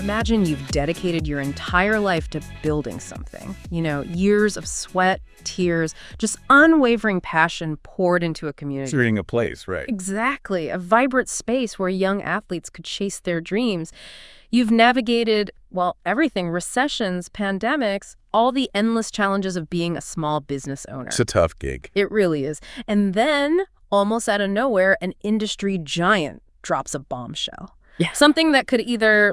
Imagine you've dedicated your entire life to building something. Years of sweat, tears, just unwavering passion poured into a community. Creating a place, right? Exactly. A vibrant space where young athletes could chase their dreams. You've navigated, everything, recessions, pandemics, all the endless challenges of being a small business owner. It's a tough gig. It really is. And then, almost out of nowhere, an industry giant drops a bombshell. Yeah. Something that could either,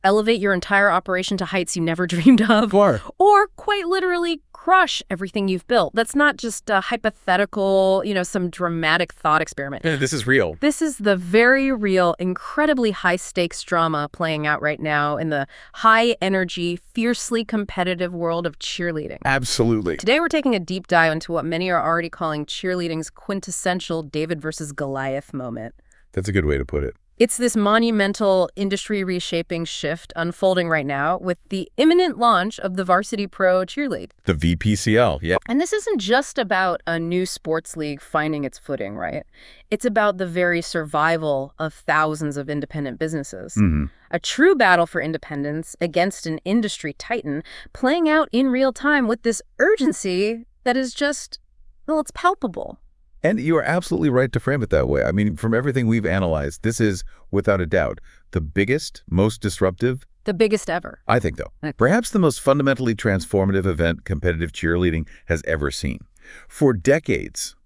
elevate your entire operation to heights you never dreamed of, or quite literally crush everything you've built. That's not just a hypothetical, some dramatic thought experiment. Yeah, this is real. This is the very real, incredibly high-stakes drama playing out right now in the high-energy, fiercely competitive world of cheerleading. Absolutely. Today, we're taking a deep dive into what many are already calling cheerleading's quintessential David versus Goliath moment. That's a good way to put it. It's this monumental industry reshaping shift unfolding right now with the imminent launch of the Varsity Pro Cheerleague. The VPCL, yeah. And this isn't just about a new sports league finding its footing, right? It's about the very survival of thousands of independent businesses. Mm-hmm. A true battle for independence against an industry titan playing out in real time with this urgency that is just, it's palpable. And you are absolutely right to frame it that way. I mean, from everything we've analyzed, this is, without a doubt, the biggest, most disruptive. The biggest ever. I think, though. Perhaps the most fundamentally transformative event competitive cheerleading has ever seen. For decades,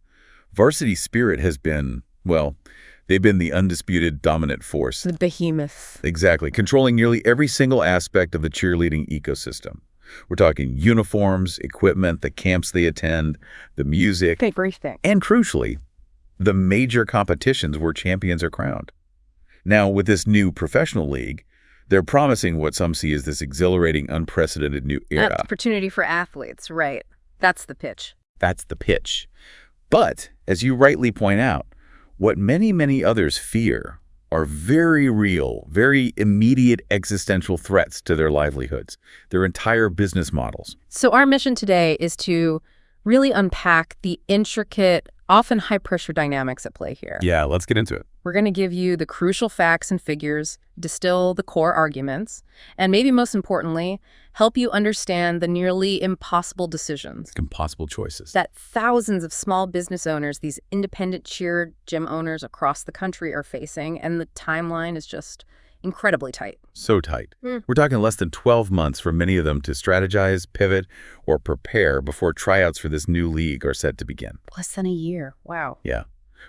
Varsity Spirit has been, they've been the undisputed dominant force. The behemoth. Exactly, controlling nearly every single aspect of the cheerleading ecosystem. We're talking uniforms, equipment, the camps they attend, the music. Everything. And crucially, the major competitions where champions are crowned. Now, with this new professional league, they're promising what some see as this exhilarating, unprecedented new era. Opportunity for athletes, right. That's the pitch. That's the pitch. But, as you rightly point out, what many, many others fear are very real, very immediate existential threats to their livelihoods, their entire business models. So our mission today is to really unpack the intricate, often high-pressure dynamics at play here. Yeah, let's get into it. We're going to give you the crucial facts and figures, distill the core arguments, and maybe most importantly, help you understand the nearly impossible decisions. Impossible choices. That thousands of small business owners, these independent cheer gym owners across the country are facing, and the timeline is just incredibly tight. So tight. We're talking less than 12 months for many of them to strategize, pivot, or prepare before tryouts for this new league are set to begin. Less than a year. Wow. Yeah.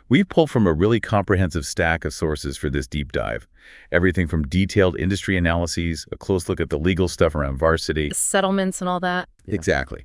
We've pulled from a really comprehensive stack of sources for this deep dive. Everything from detailed industry analyses, a close look at the legal stuff around Varsity. The settlements and all that. Yeah. Exactly.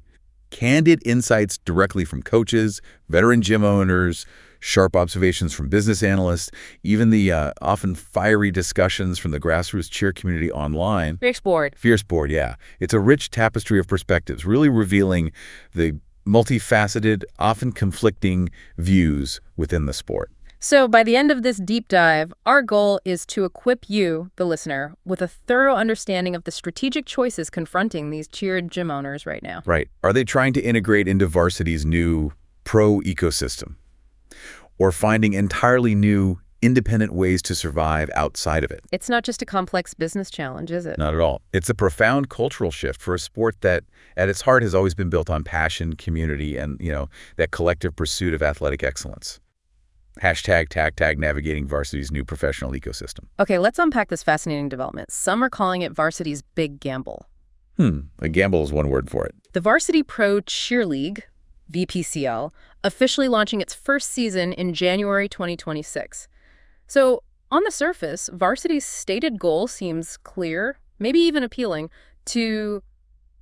Candid insights directly from coaches, veteran gym owners, sharp observations from business analysts, even the often fiery discussions from the grassroots cheer community online. Fierce board, yeah. It's a rich tapestry of perspectives, really revealing the multifaceted, often conflicting views within the sport. So by the end of this deep dive, our goal is to equip you, the listener, with a thorough understanding of the strategic choices confronting these cheer gym owners right now. Right. Are they trying to integrate into Varsity's new pro ecosystem? Or finding entirely new, independent ways to survive outside of it? It's not just a complex business challenge, is it? Not at all. It's a profound cultural shift for a sport that, at its heart, has always been built on passion, community, and, that collective pursuit of athletic excellence. #tag navigating Varsity's new professional ecosystem. Okay, let's unpack this fascinating development. Some are calling it Varsity's big gamble. A gamble is one word for it. The Varsity Pro Cheerleague, VPCL, officially launching its first season in January 2026. So, on the surface, Varsity's stated goal seems clear, maybe even appealing, to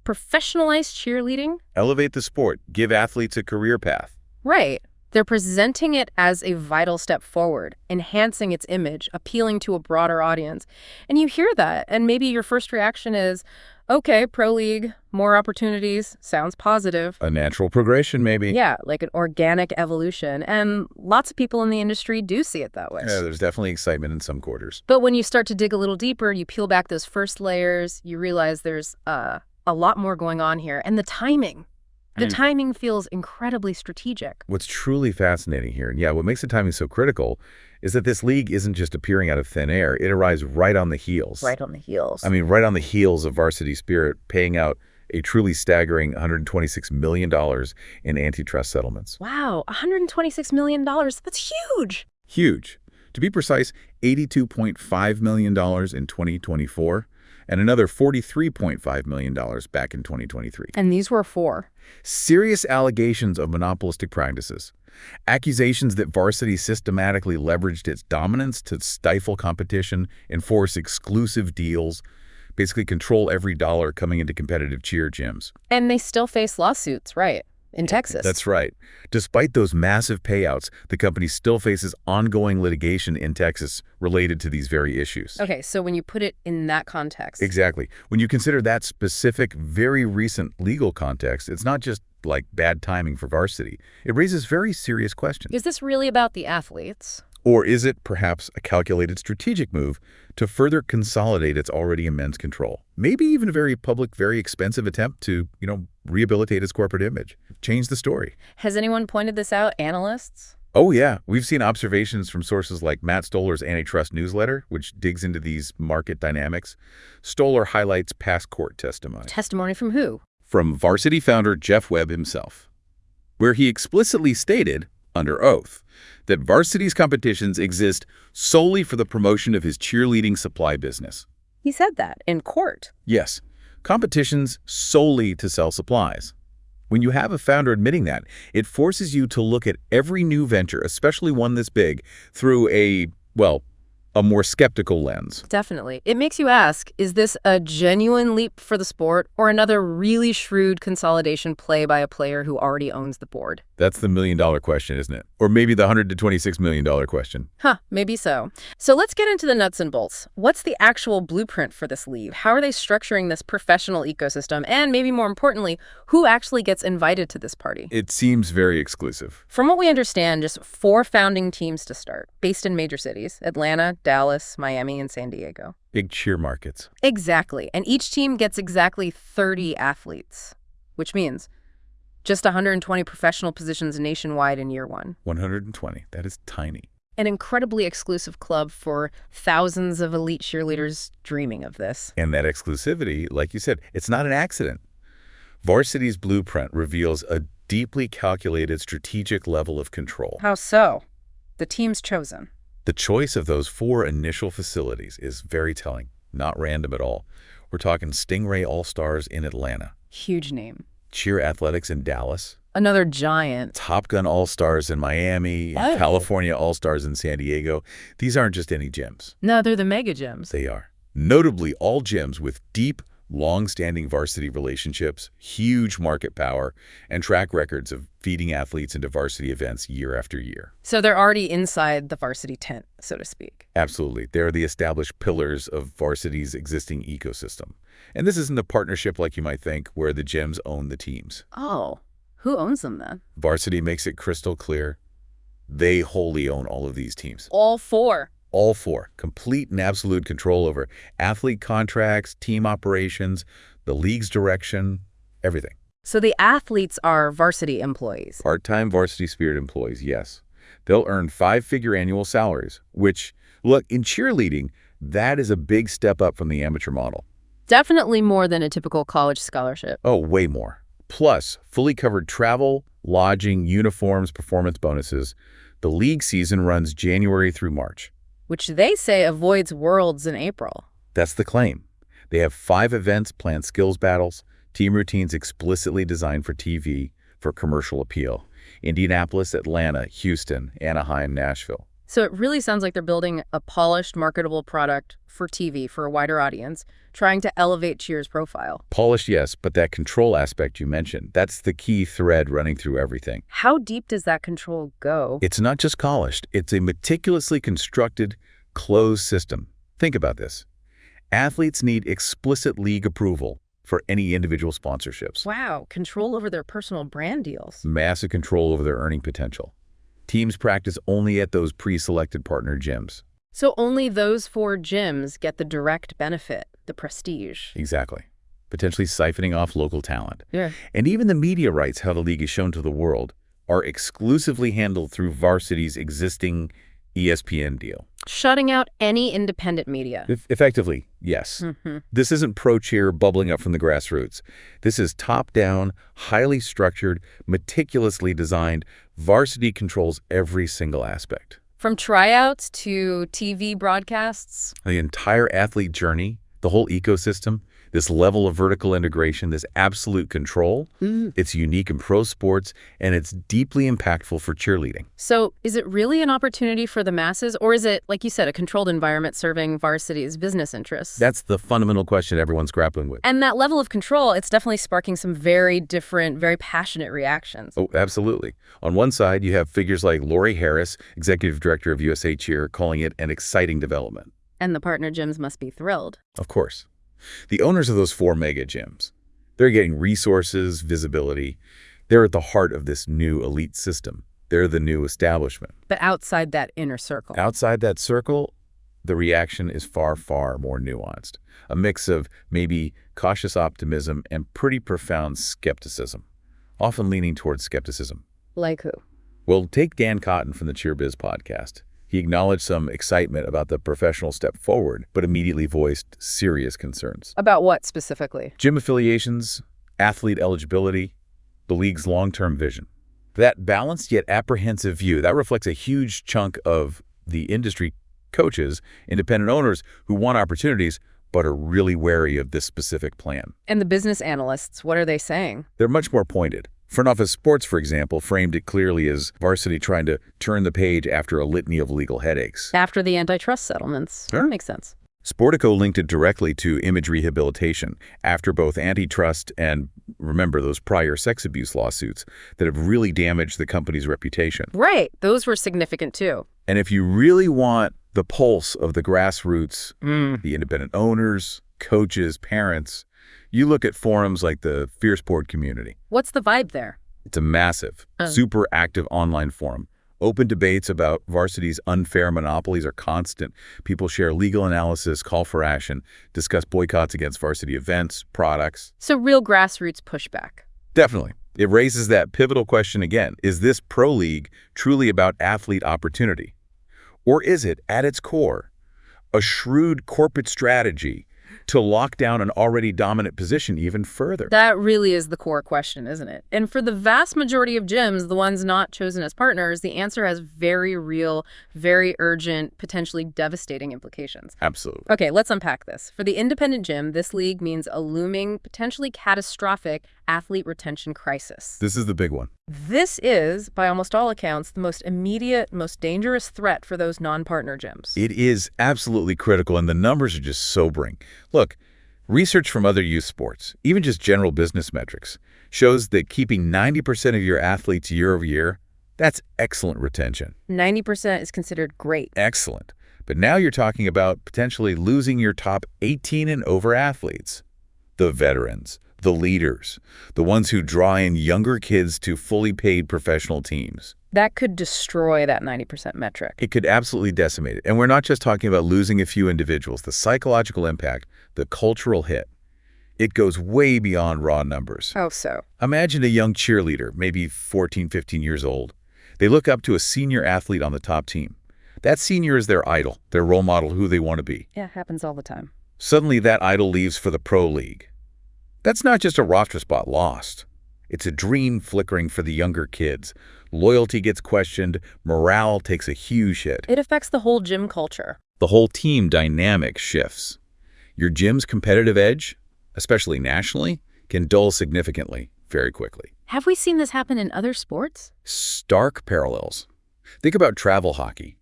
professionalize cheerleading. Elevate the sport, give athletes a career path. Right. They're presenting it as a vital step forward, enhancing its image, appealing to a broader audience. And you hear that, and maybe your first reaction is, okay, pro league, more opportunities, sounds positive. A natural progression, maybe. Yeah, like an organic evolution. And lots of people in the industry do see it that way. Yeah, there's definitely excitement in some quarters. But when you start to dig a little deeper, you peel back those first layers, you realize there's a lot more going on here. And the timing. The timing feels incredibly strategic. What's truly fascinating here, and what makes the timing so critical, is that this league isn't just appearing out of thin air. It arrives right on the heels. Right on the heels. I mean, right on the heels of Varsity Spirit paying out a truly staggering $126 million in antitrust settlements. Wow, $126 million. That's huge. Huge. To be precise, $82.5 million in 2024 and another $43.5 million back in 2023. And these were for? Serious allegations of monopolistic practices. Accusations that Varsity systematically leveraged its dominance to stifle competition, enforce exclusive deals, basically control every dollar coming into competitive cheer gyms. And they still face lawsuits, right? In Texas. That's right. Despite those massive payouts, the company still faces ongoing litigation in Texas related to these very issues. Okay, so when you put it in that context. Exactly. When you consider that specific, very recent legal context, it's not just like bad timing for Varsity. It raises very serious questions. Is this really about the athletes? Or is it perhaps a calculated strategic move to further consolidate its already immense control? Maybe even a very public, very expensive attempt to, rehabilitate its corporate image. Change the story. Has anyone pointed this out? Analysts? Oh, yeah. We've seen observations from sources like Matt Stoller's antitrust newsletter, which digs into these market dynamics. Stoller highlights past court testimony. Testimony from who? From Varsity founder Jeff Webb himself, where he explicitly stated, under oath, that Varsity's competitions exist solely for the promotion of his cheerleading supply business. He said that in court. Yes, competitions solely to sell supplies. When you have a founder admitting that, it forces you to look at every new venture, especially one this big, through a more skeptical lens. Definitely. It makes you ask, is this a genuine leap for the sport or another really shrewd consolidation play by a player who already owns the board? That's the million-dollar question, isn't it? Or maybe the $126 million question. Maybe so. So let's get into the nuts and bolts. What's the actual blueprint for this league? How are they structuring this professional ecosystem? And maybe more importantly, who actually gets invited to this party? It seems very exclusive. From what we understand, just 4 founding teams to start, based in major cities: Atlanta, Dallas, Miami, and San Diego. Big cheer markets. Exactly. And each team gets exactly 30 athletes, which means just 120 professional positions nationwide in year 1. 120. That is tiny. An incredibly exclusive club for thousands of elite cheerleaders dreaming of this. And that exclusivity, like you said, it's not an accident. Varsity's blueprint reveals a deeply calculated strategic level of control. How so? The teams chosen. The choice of those 4 initial facilities is very telling, not random at all. We're talking Stingray Allstars in Atlanta. Huge name. Cheer Athletics in Dallas. Another giant. Top Gun All-Stars in Miami. Oh. California All-Stars in San Diego. These aren't just any gyms. No, they're the mega gyms. They are. Notably, all gyms with deep, long-standing varsity relationships, huge market power, and track records of feeding athletes into varsity events year after year. So they're already inside the varsity tent, so to speak. Absolutely. They're the established pillars of varsity's existing ecosystem. And this isn't a partnership like you might think, where the gyms own the teams. Oh, who owns them then? Varsity makes it crystal clear. They wholly own all of these teams. All 4. All 4. Complete and absolute control over athlete contracts, team operations, the league's direction, everything. So the athletes are varsity employees. Part-time Varsity Spirit employees, yes. They'll earn 5-figure annual salaries, which, look, in cheerleading, that is a big step up from the amateur model. Definitely more than a typical college scholarship. Oh, way more. Plus, fully covered travel, lodging, uniforms, performance bonuses. The league season runs January through March. Which they say avoids Worlds in April. That's the claim. They have 5 events, planned skills battles, team routines explicitly designed for TV, for commercial appeal. Indianapolis, Atlanta, Houston, Anaheim, Nashville. So it really sounds like they're building a polished, marketable product for TV, for a wider audience, trying to elevate Cheer's profile. Polished, yes, but that control aspect you mentioned, that's the key thread running through everything. How deep does that control go? It's not just polished. It's a meticulously constructed, closed system. Think about this. Athletes need explicit league approval for any individual sponsorships. Wow, control over their personal brand deals. Massive control over their earning potential. Teams practice only at those pre-selected partner gyms. So only those 4 gyms get the direct benefit, the prestige. Exactly. Potentially siphoning off local talent. Yeah. And even the media rights how the league is shown to the world are exclusively handled through Varsity's existing ESPN deal. Shutting out any independent media. Effectively, yes. This isn't pro-cheer bubbling up from the grassroots. This is top-down, highly structured, meticulously designed. Varsity controls every single aspect. From tryouts to TV broadcasts. The entire athlete journey, the whole ecosystem, this level of vertical integration, this absolute control, it's unique in pro sports, and it's deeply impactful for cheerleading. So is it really an opportunity for the masses, or is it, like you said, a controlled environment serving Varsity's business interests? That's the fundamental question everyone's grappling with. And that level of control, it's definitely sparking some very different, very passionate reactions. Oh, absolutely. On one side, you have figures like Lori Harris, executive director of USA Cheer, calling it an exciting development. And the partner gyms must be thrilled. Of course. The owners of those 4 mega gyms, they're getting resources, visibility. They're at the heart of this new elite system. They're the new establishment. But outside that inner circle. Outside that circle, the reaction is far, far more nuanced. A mix of maybe cautious optimism and pretty profound skepticism, often leaning towards skepticism. Like who? Well, take Dan Cotton from the Cheer Biz podcast. He acknowledged some excitement about the professional step forward, but immediately voiced serious concerns. About what specifically? Gym affiliations, athlete eligibility, the league's long-term vision. That balanced yet apprehensive view, that reflects a huge chunk of the industry coaches, independent owners who want opportunities, but are really wary of this specific plan. And the business analysts, what are they saying? They're much more pointed. Front Office Sports, for example, framed it clearly as Varsity trying to turn the page after a litany of legal headaches. After the antitrust settlements. Sure. That makes sense. Sportico linked it directly to image rehabilitation after both antitrust and, remember, those prior sex abuse lawsuits that have really damaged the company's reputation. Right. Those were significant, too. And if you really want the pulse of the grassroots, the independent owners, coaches, parents, you look at forums like the Fearsport community. What's the vibe there? It's a massive, super active online forum. Open debates about Varsity's unfair monopolies are constant. People share legal analysis, call for action, discuss boycotts against Varsity events, products. So real grassroots pushback. Definitely. It raises that pivotal question again. Is this pro league truly about athlete opportunity? Or is it, at its core, a shrewd corporate strategy to lock down an already dominant position even further? That really is the core question, isn't it? And for the vast majority of gyms, the ones not chosen as partners, the answer has very real, very urgent, potentially devastating implications. Absolutely. Okay, let's unpack this. For the independent gym, this league means a looming, potentially catastrophic athlete retention crisis. This is the big one. This is, by almost all accounts, the most immediate, most dangerous threat for those non-partner gyms. It is absolutely critical, and the numbers are just sobering. Look, research from other youth sports, even just general business metrics, shows that keeping 90% of your athletes year over year, that's excellent retention. 90% is considered great. Excellent. But now you're talking about potentially losing your top 18 and over athletes. The veterans, the leaders, the ones who draw in younger kids to fully paid professional teams. That could destroy that 90% metric. It could absolutely decimate it. And we're not just talking about losing a few individuals. The psychological impact, the cultural hit, it goes way beyond raw numbers. How so? Imagine a young cheerleader, maybe 14, 15 years old. They look up to a senior athlete on the top team. That senior is their idol, their role model, who they want to be. Yeah, it happens all the time. Suddenly that idol leaves for the pro league. That's not just a roster spot lost. It's a dream flickering for the younger kids. Loyalty gets questioned. Morale takes a huge hit. It affects the whole gym culture. The whole team dynamic shifts. Your gym's competitive edge, especially nationally, can dull significantly very quickly. Have we seen this happen in other sports? Stark parallels. Think about travel hockey.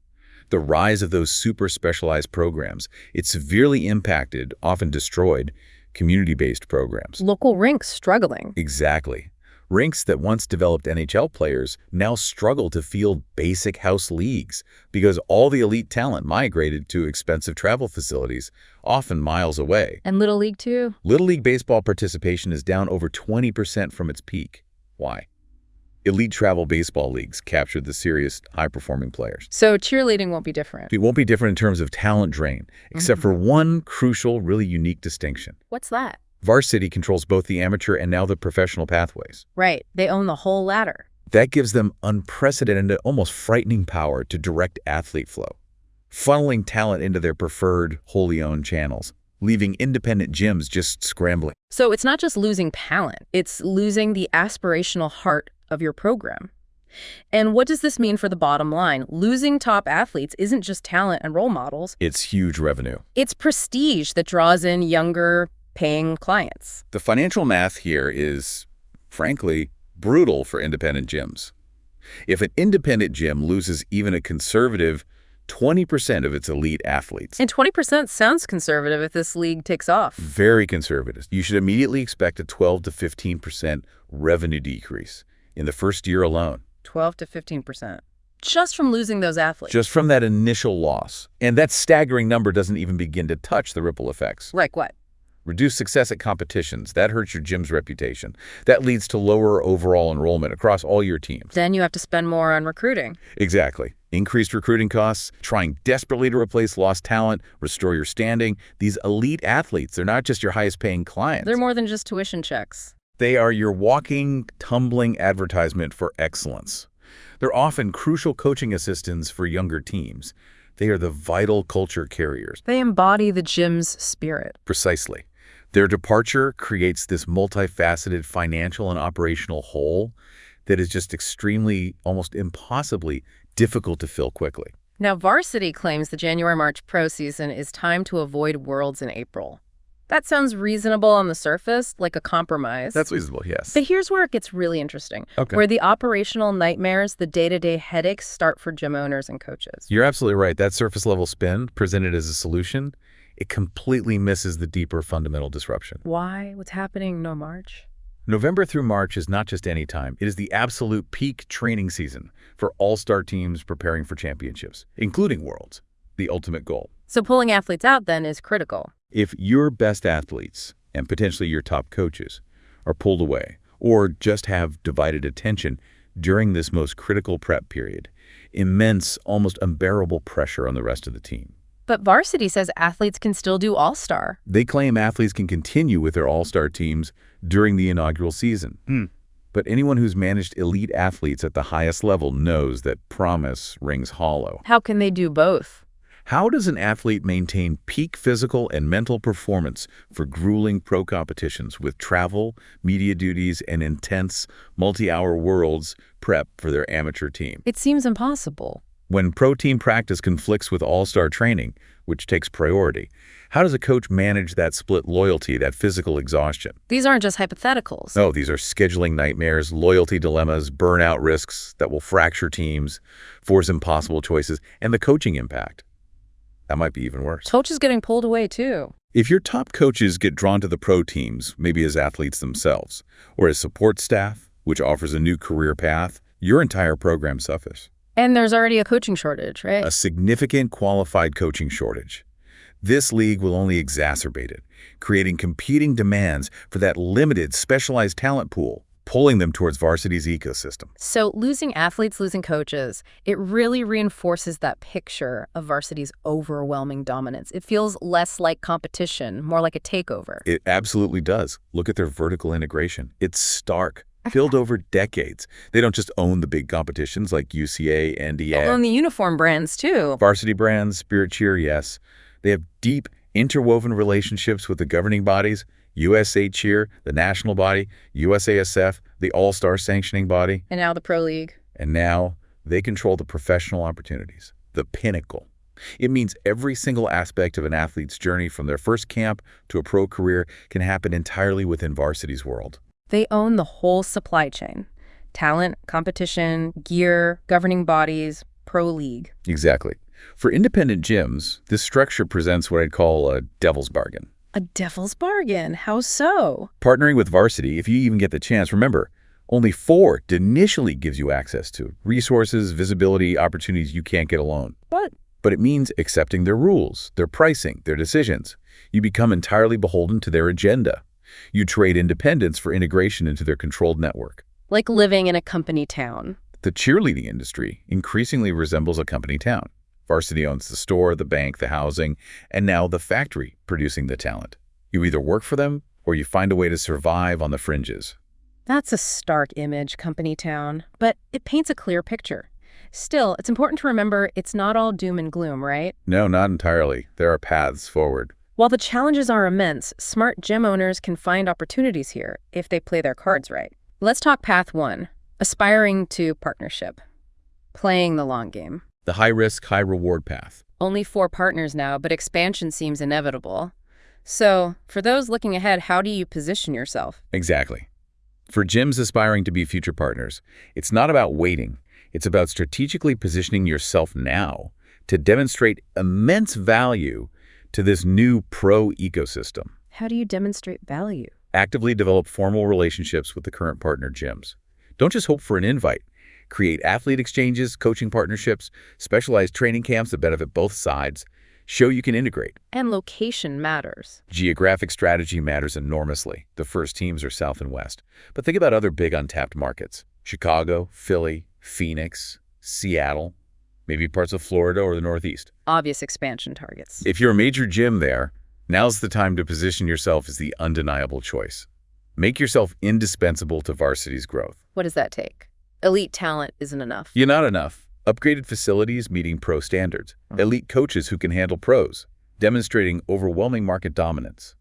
The rise of those super specialized programs. It severely impacted, often destroyed, community-based programs. Local rinks struggling. Exactly. Rinks that once developed NHL players now struggle to field basic house leagues because all the elite talent migrated to expensive travel facilities, often miles away. And Little League too? Little League baseball participation is down over 20% from its peak. Why? Elite travel baseball leagues captured the serious, high-performing players. So cheerleading won't be different? It won't be different in terms of talent drain, except for one crucial, really unique distinction. What's that? Varsity controls both the amateur and now the professional pathways. Right. They own the whole ladder. That gives them unprecedented, almost frightening power to direct athlete flow, funneling talent into their preferred, wholly owned channels, leaving independent gyms just scrambling. So it's not just losing talent, it's losing the aspirational heart of your program. And what does this mean for the bottom line? Losing top athletes isn't just talent and role models. It's huge revenue. It's prestige that draws in younger, paying clients. The financial math here is, frankly, brutal for independent gyms. If an independent gym loses even a conservative 20% of its elite athletes. And 20% sounds conservative if this league takes off. Very conservative. You should immediately expect a 12 to 15% revenue decrease in the first year alone. 12 to 15%. Just from losing those athletes. Just from that initial loss. And that staggering number doesn't even begin to touch the ripple effects. Like what? Reduced success at competitions. That hurts your gym's reputation. That leads to lower overall enrollment across all your teams. Then you have to spend more on recruiting. Exactly. Increased recruiting costs, trying desperately to replace lost talent, restore your standing. These elite athletes, they're not just your highest paying clients. They're more than just tuition checks. They are your walking, tumbling advertisement for excellence. They're often crucial coaching assistants for younger teams. They are the vital culture carriers. They embody the gym's spirit. Precisely. Their departure creates this multifaceted financial and operational hole that is just extremely, almost impossibly difficult to fill quickly. Now, Varsity claims the January-March pro season is time to avoid Worlds in April. That sounds reasonable on the surface, like a compromise. That's reasonable, yes. But here's where it gets really interesting. Okay. Where the operational nightmares, the day-to-day headaches start for gym owners and coaches. You're absolutely right. That surface-level spin presented as a solution, it completely misses the deeper fundamental disruption. Why? What's happening? No March? November through March is not just any time. It is the absolute peak training season for all-star teams preparing for championships, including Worlds, the ultimate goal. So pulling athletes out, then, is critical. If your best athletes, and potentially your top coaches, are pulled away or just have divided attention during this most critical prep period, immense, almost unbearable pressure on the rest of the team. But Varsity says athletes can still do All-Star. They claim athletes can continue with their all-star teams during the inaugural season. But anyone who's managed elite athletes at the highest level knows that promise rings hollow. How can they do both? How does an athlete maintain peak physical and mental performance for grueling pro competitions with travel, media duties, and intense multi-hour Worlds prep for their amateur team? It seems impossible. When pro team practice conflicts with all-star training, which takes priority, how does a coach manage that split loyalty, that physical exhaustion? These aren't just hypotheticals. No, these are scheduling nightmares, loyalty dilemmas, burnout risks that will fracture teams, force impossible choices, and the coaching impact. That might be even worse. Coaches getting pulled away, too. If your top coaches get drawn to the pro teams, maybe as athletes themselves, or as support staff, which offers a new career path, your entire program suffers. And there's already a coaching shortage, right? A significant qualified coaching shortage. This league will only exacerbate it, creating competing demands for that limited, specialized talent pool, pulling them towards Varsity's ecosystem. So losing athletes, losing coaches, it really reinforces that picture of Varsity's overwhelming dominance. It feels less like competition, more like a takeover. It absolutely does. Look at their vertical integration. It's stark. Built over decades. They don't just own the big competitions like UCA, NDA. They own the uniform brands, too. Varsity brands, Spirit Cheer, yes. They have deep, interwoven relationships with the governing bodies, USA Cheer, the national body, USASF, the All-Star sanctioning body. And now the Pro League. And now they control the professional opportunities, the pinnacle. It means every single aspect of an athlete's journey from their first camp to a pro career can happen entirely within Varsity's world. They own the whole supply chain. Talent, competition, gear, governing bodies, pro league. Exactly. For independent gyms, this structure presents what I'd call a devil's bargain. A devil's bargain? How so? Partnering with Varsity, if you even get the chance, remember, only 4 initially gives you access to resources, visibility, opportunities you can't get alone. What? But it means accepting their rules, their pricing, their decisions. You become entirely beholden to their agenda. You trade independence for integration into their controlled network. Like living in a company town. The cheerleading industry increasingly resembles a company town. Varsity owns the store, the bank, the housing, and now the factory producing the talent. You either work for them or you find a way to survive on the fringes. That's a stark image, company town, but it paints a clear picture. Still, it's important to remember it's not all doom and gloom, right? No, not entirely. There are paths forward. While the challenges are immense, smart gym owners can find opportunities here if they play their cards right. Let's talk path one, aspiring to partnership, playing the long game. The high-risk, high-reward path. Only 4 partners now, but expansion seems inevitable. So, for those looking ahead, how do you position yourself? Exactly. For gyms aspiring to be future partners, it's not about waiting. It's about strategically positioning yourself now to demonstrate immense value to this new pro ecosystem. How do you demonstrate value? Actively develop formal relationships with the current partner gyms. Don't just hope for an invite. Create athlete exchanges, coaching partnerships, specialized training camps that benefit both sides. Show you can integrate. And location matters. Geographic strategy matters enormously. The first teams are South and West. But think about other big untapped markets. Chicago, Philly, Phoenix, Seattle, maybe parts of Florida or the Northeast. Obvious expansion targets. If you're a major gym there, now's the time to position yourself as the undeniable choice. Make yourself indispensable to Varsity's growth. What does that take? Elite talent isn't enough. You're not enough. Upgraded facilities meeting pro standards. Elite coaches who can handle pros, demonstrating overwhelming market dominance.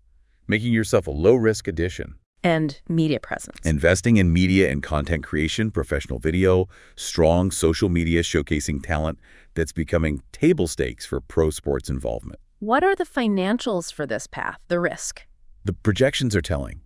Making yourself a low-risk addition. And media presence. Investing in media and content creation, professional video, strong social media showcasing talent that's becoming table stakes for pro sports involvement. What are the financials for this path, the risk? The projections are telling.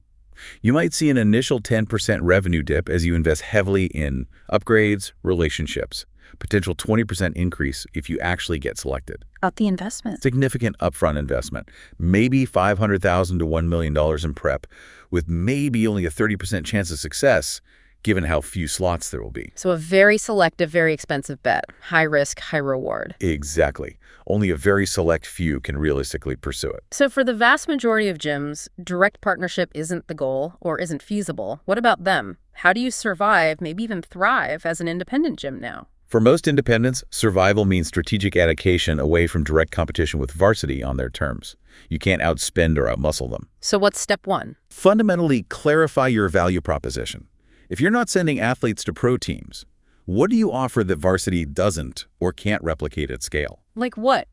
You might see an initial 10% revenue dip as you invest heavily in upgrades, relationships. Potential 20% increase if you actually get selected. About the investment. Significant upfront investment. Maybe $500,000 to $1 million in prep, with maybe only a 30% chance of success, given how few slots there will be. So a very selective, very expensive bet. High risk, high reward. Exactly. Only a very select few can realistically pursue it. So for the vast majority of gyms, direct partnership isn't the goal or isn't feasible. What about them? How do you survive, maybe even thrive, as an independent gym now? For most independents, survival means strategic adaptation away from direct competition with Varsity on their terms. You can't outspend or outmuscle them. So what's step one? Fundamentally, clarify your value proposition. If you're not sending athletes to pro teams, what do you offer that Varsity doesn't or can't replicate at scale? Like what?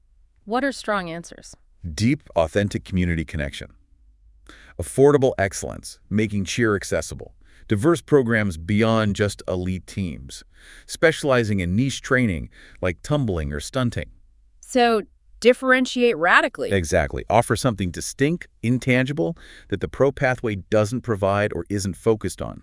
What are strong answers? Deep, authentic community connection. Affordable excellence, making cheer accessible. Diverse programs beyond just elite teams, specializing in niche training like tumbling or stunting. So differentiate radically. Exactly. Offer something distinct, intangible, that the pro pathway doesn't provide or isn't focused on.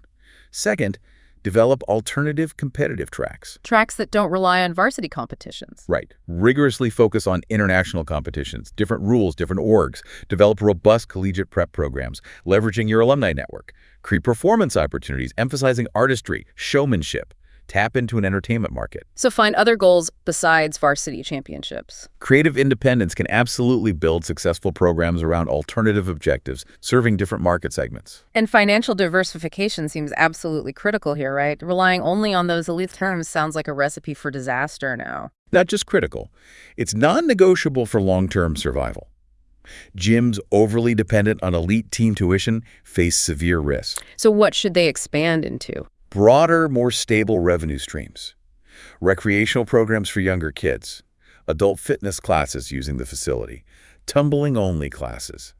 Second, develop alternative competitive tracks. Tracks that don't rely on varsity competitions. Right. Rigorously focus on international competitions, different rules, different orgs. Develop robust collegiate prep programs, leveraging your alumni network. Create performance opportunities, emphasizing artistry, showmanship. Tap into an entertainment market. So find other goals besides varsity championships. Creative independence can absolutely build successful programs around alternative objectives, serving different market segments. And financial diversification seems absolutely critical here, right? Relying only on those elite terms sounds like a recipe for disaster now. Not just critical. It's non-negotiable for long-term survival. Gyms overly dependent on elite team tuition face severe risks. So what should they expand into? Broader, more stable revenue streams. Recreational programs for younger kids. Adult fitness classes using the facility. Tumbling-only classes.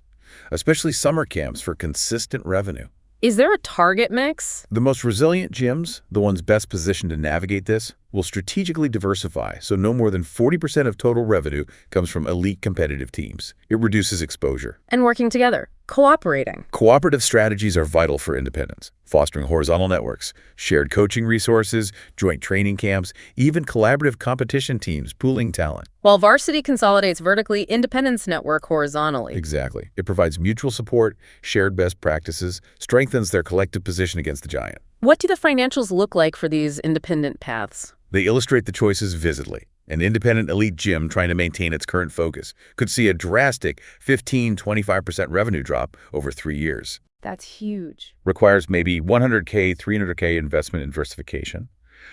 Especially summer camps for consistent revenue. Is there a target mix? The most resilient gyms, the ones best positioned to navigate this, will strategically diversify so no more than 40% of total revenue comes from elite competitive teams. It reduces exposure. And working together, cooperating. Cooperative strategies are vital for independence, fostering horizontal networks, shared coaching resources, joint training camps, even collaborative competition teams pooling talent. While varsity consolidates vertically, independence network horizontally. Exactly. It provides mutual support, shared best practices, strengthens their collective position against the giant. What do the financials look like for these independent paths? They illustrate the choices vividly. An independent elite gym trying to maintain its current focus could see a drastic 15–25% revenue drop over 3 years. That's huge. Requires maybe $100K, $300K investment in diversification,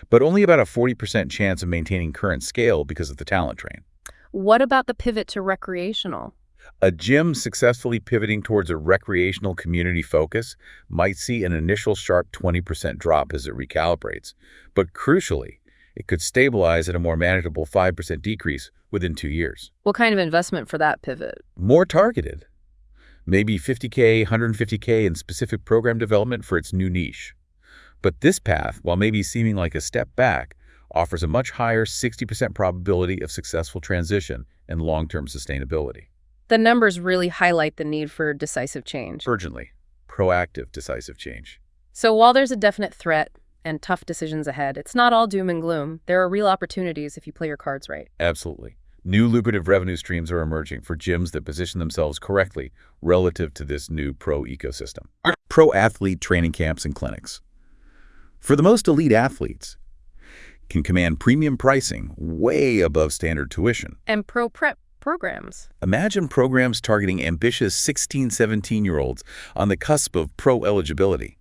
but only about a 40% chance of maintaining current scale because of the talent drain. What about the pivot to recreational? A gym successfully pivoting towards a recreational community focus might see an initial sharp 20% drop as it recalibrates, but crucially, it could stabilize at a more manageable 5% decrease within 2 years. What kind of investment for that pivot? More targeted. Maybe $50K, $150K in specific program development for its new niche. But this path, while maybe seeming like a step back, offers a much higher 60% probability of successful transition and long-term sustainability. The numbers really highlight the need for decisive change. Urgently, proactive, decisive change. So while there's a definite threat and tough decisions ahead, it's not all doom and gloom. There are real opportunities if you play your cards right. Absolutely. New lucrative revenue streams are emerging for gyms that position themselves correctly relative to this new pro ecosystem. Pro athlete training camps and clinics. For the most elite athletes, can command premium pricing way above standard tuition. And pro prep programs. Imagine programs targeting ambitious 16, 17-year-olds on the cusp of pro eligibility.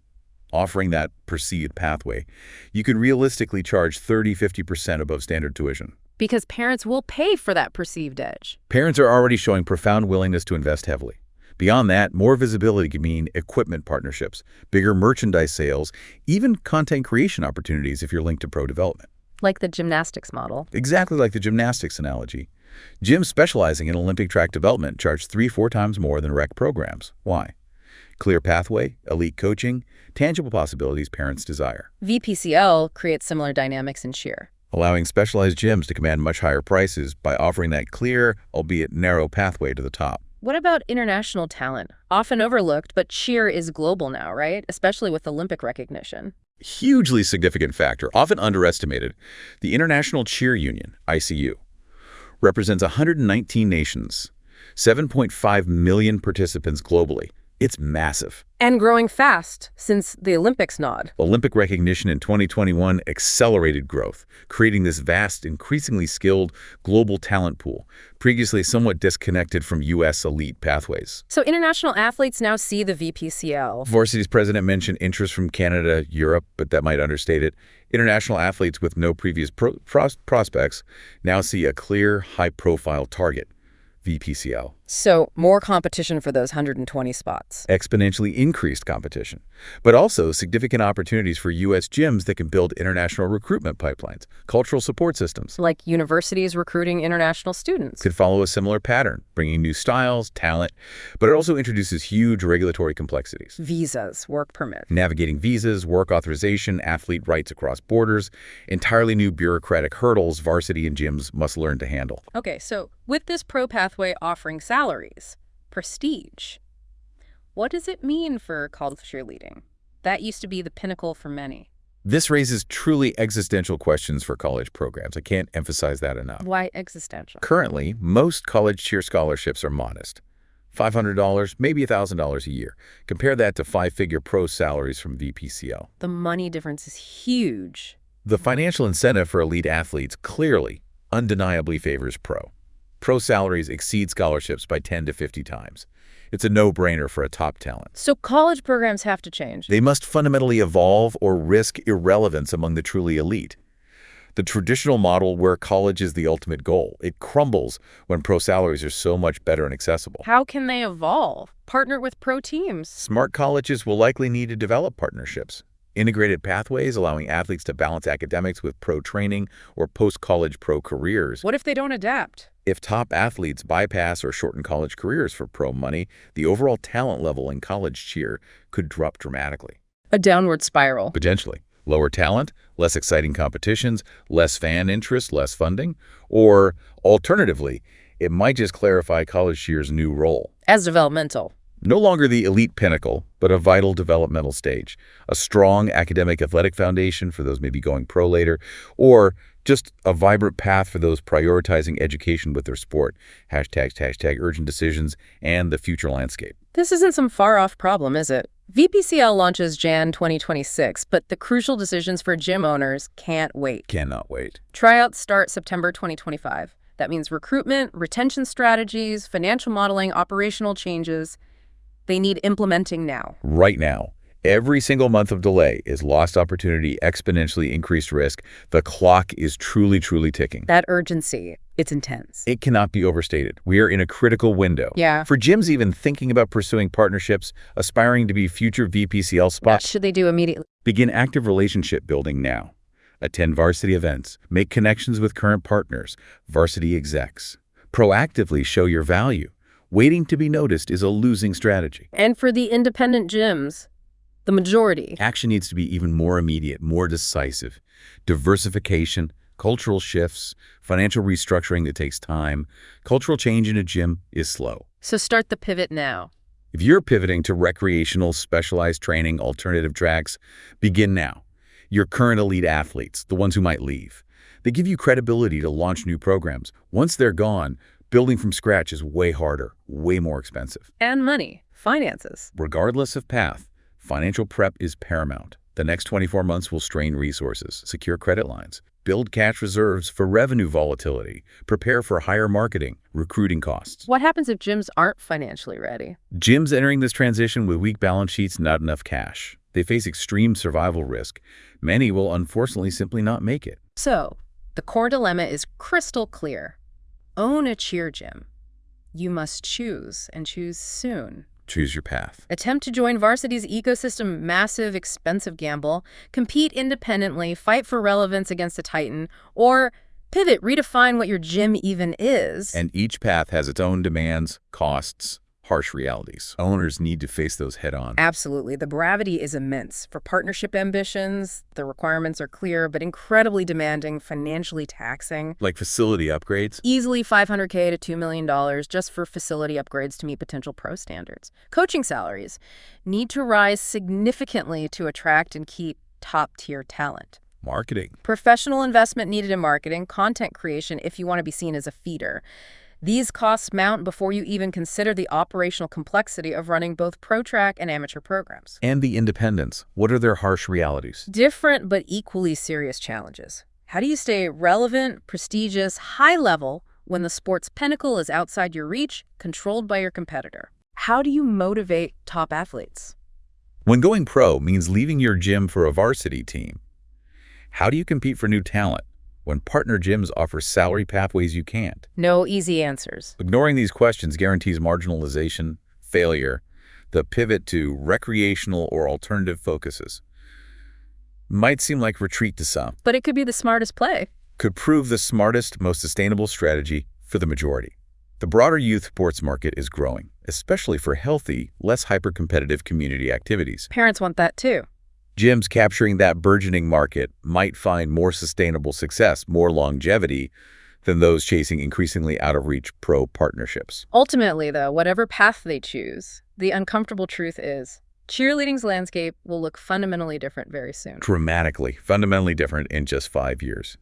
Offering that perceived pathway, you could realistically charge 30–50% above standard tuition. Because parents will pay for that perceived edge. Parents are already showing profound willingness to invest heavily. Beyond that, more visibility can mean equipment partnerships, bigger merchandise sales, even content creation opportunities if you're linked to pro development. Like the gymnastics model. Exactly like the gymnastics analogy. Gyms specializing in Olympic track development charge 3–4 times more than rec programs. Why? Clear pathway, elite coaching, tangible possibilities parents desire. VPCL creates similar dynamics in cheer, allowing specialized gyms to command much higher prices by offering that clear, albeit narrow pathway to the top. What about international talent? Often overlooked, but cheer is global now, right? Especially with Olympic recognition. Hugely significant factor, often underestimated. The International Cheer Union, ICU, represents 119 nations, 7.5 million participants globally. It's massive. And growing fast since the Olympics nod. Olympic recognition in 2021 accelerated growth, creating this vast, increasingly skilled global talent pool, previously somewhat disconnected from U.S. elite pathways. So international athletes now see the VPCL. Varsity's president mentioned interest from Canada, Europe, but that might understate it. International athletes with no previous prospects now see a clear, high-profile target. VPCL. So more competition for those 120 spots. Exponentially increased competition, but also significant opportunities for U.S. gyms that can build international recruitment pipelines, cultural support systems. Like universities recruiting international students. Could follow a similar pattern, bringing new styles, talent, but it also introduces huge regulatory complexities. Visas, work permits. Navigating visas, work authorization, athlete rights across borders, entirely new bureaucratic hurdles varsity and gyms must learn to handle. Okay, so with this pro pathway offering salaries, prestige, what does it mean for college cheerleading? That used to be the pinnacle for many. This raises truly existential questions for college programs. I can't emphasize that enough. Why existential? Currently, most college cheer scholarships are modest. $500, maybe $1,000 a year. Compare that to 5-figure pro salaries from VPCL. The money difference is huge. The financial incentive for elite athletes clearly, undeniably favors pro. Pro salaries exceed scholarships by 10 to 50 times. It's a no-brainer for a top talent. So college programs have to change. They must fundamentally evolve or risk irrelevance among the truly elite. The traditional model where college is the ultimate goal, it crumbles when pro salaries are so much better and accessible. How can they evolve? Partner with pro teams? Smart colleges will likely need to develop partnerships. Integrated pathways allowing athletes to balance academics with pro training or post-college pro careers. What if they don't adapt? If top athletes bypass or shorten college careers for pro money, the overall talent level in college cheer could drop dramatically. A downward spiral. Potentially. Lower talent, less exciting competitions, less fan interest, less funding. Or, alternatively, it might just clarify college cheer's new role. As developmental. No longer the elite pinnacle, but a vital developmental stage. A strong academic athletic foundation for those maybe going pro later, or just a vibrant path for those prioritizing education with their sport. #, urgent decisions, and the future landscape. This isn't some far-off problem, is it? VPCL launches Jan 2026, but the crucial decisions for gym owners can't wait. Cannot wait. Tryouts start September 2025. That means recruitment, retention strategies, financial modeling, operational changes. They need implementing now. Right now. Every single month of delay is lost opportunity, exponentially increased risk. The clock is truly, truly ticking. That urgency, it's intense. It cannot be overstated. We are in a critical window. Yeah. For gyms even thinking about pursuing partnerships, aspiring to be future VPCL spots, What should they do immediately? begin active relationship building now. Attend varsity events. Make connections with current partners, varsity execs. Proactively show your value. Waiting to be noticed is a losing strategy. And for the independent gyms, the majority. Action needs to be even more immediate, more decisive. Diversification, cultural shifts, financial restructuring that takes time. Cultural change in a gym is slow. So start the pivot now. If you're pivoting to recreational, specialized training, alternative tracks, begin now. Your current elite athletes, the ones who might leave, they give you credibility to launch new programs. Once they're gone, building from scratch is way harder, way more expensive. And money, finances. Regardless of path, financial prep is paramount. The next 24 months will strain resources, secure credit lines, build cash reserves for revenue volatility, prepare for higher marketing, recruiting costs. What happens if gyms aren't financially ready? Gyms entering this transition with weak balance sheets, not enough cash. They face extreme survival risk. Many will unfortunately simply not make it. So, the core dilemma is crystal clear. Own a cheer gym. You must choose, and choose soon. Choose your path. Attempt to join Varsity's ecosystem, massive, expensive gamble. Compete independently, fight for relevance against a titan, or pivot, redefine what your gym even is. And each path has its own demands, costs, harsh realities. Owners need to face those head on. Absolutely. The gravity is immense. For partnership ambitions, the requirements are clear, but incredibly demanding, financially taxing. Like facility upgrades? Easily $500K to $2 million just for facility upgrades to meet potential pro standards. Coaching salaries need to rise significantly to attract and keep top-tier talent. Marketing. Professional investment needed in marketing, content creation if you want to be seen as a feeder. These costs mount before you even consider the operational complexity of running both pro track and amateur programs. And the independents. What are their harsh realities? Different but equally serious challenges. How do you stay relevant, prestigious, high level when the sport's pinnacle is outside your reach, controlled by your competitor? How do you motivate top athletes? When going pro means leaving your gym for a varsity team, how do you compete for new talent when partner gyms offer salary pathways you can't? No easy answers. Ignoring these questions guarantees marginalization, failure. The pivot to recreational or alternative focuses might seem like retreat to some. But it could be the smartest play. Could prove the smartest, most sustainable strategy for the majority. The broader youth sports market is growing, especially for healthy, less hyper-competitive community activities. Parents want that too. Gyms capturing that burgeoning market might find more sustainable success, more longevity, than those chasing increasingly out-of-reach pro partnerships. Ultimately, though, whatever path they choose, the uncomfortable truth is cheerleading's landscape will look fundamentally different very soon. Dramatically, fundamentally different in just 5 years.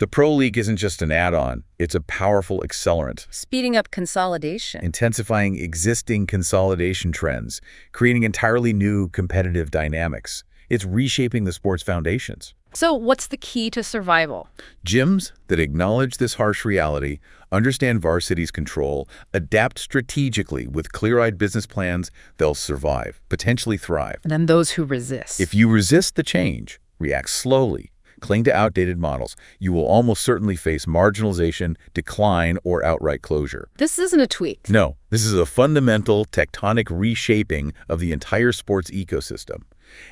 The Pro League isn't just an add-on, it's a powerful accelerant. Speeding up consolidation. Intensifying existing consolidation trends, creating entirely new competitive dynamics. It's reshaping the sport's foundations. So what's the key to survival? Gyms that acknowledge this harsh reality, understand varsity's control, adapt strategically with clear-eyed business plans, they'll survive, potentially thrive. And then those who resist. If you resist the change, react slowly, cling to outdated models, you will almost certainly face marginalization, decline, or outright closure. This isn't a tweak. No, this is a fundamental tectonic reshaping of the entire sports ecosystem.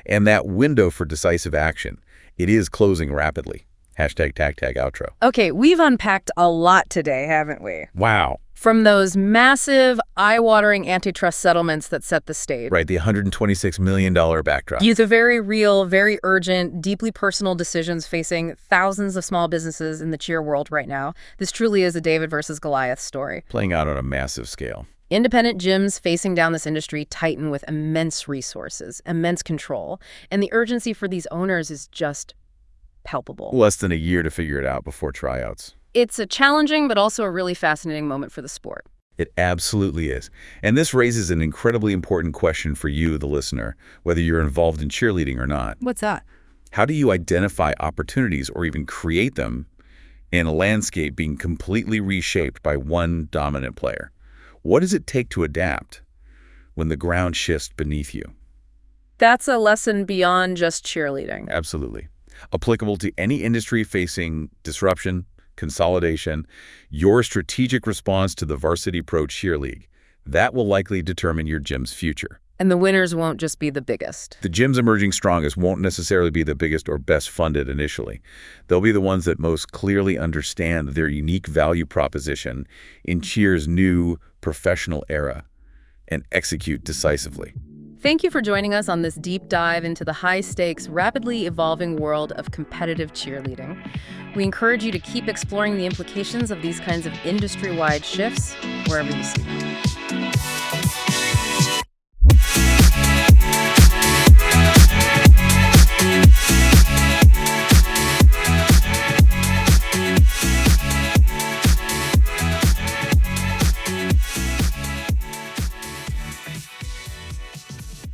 And that window for decisive action, it is closing rapidly. Hashtag tag outro. Okay, we've unpacked a lot today, haven't we? Wow. From those massive, eye-watering antitrust settlements that set the stage. Right, the $126 million backdrop. You the very real, very urgent, deeply personal decisions facing thousands of small businesses in the cheer world right now. This truly is a David versus Goliath story. Playing out on a massive scale. Independent gyms facing down this industry tighten with immense resources, immense control, and the urgency for these owners is just palpable. Less than a year to figure it out before tryouts. It's a challenging but also a really fascinating moment for the sport. It absolutely is. And this raises an incredibly important question for you, the listener, whether you're involved in cheerleading or not. What's that? How do you identify opportunities or even create them in a landscape being completely reshaped by one dominant player? What does it take to adapt when the ground shifts beneath you? That's a lesson beyond just cheerleading. Absolutely. Applicable to any industry facing disruption, consolidation. Your strategic response to the Varsity Pro Cheer League, that will likely determine your gym's future. And the winners won't just be the biggest. The gyms emerging strongest won't necessarily be the biggest or best funded initially. They'll be the ones that most clearly understand their unique value proposition in cheer's new professional era and execute decisively. Thank you for joining us on this deep dive into the high-stakes, rapidly evolving world of competitive cheerleading. We encourage you to keep exploring the implications of these kinds of industry-wide shifts wherever you see them.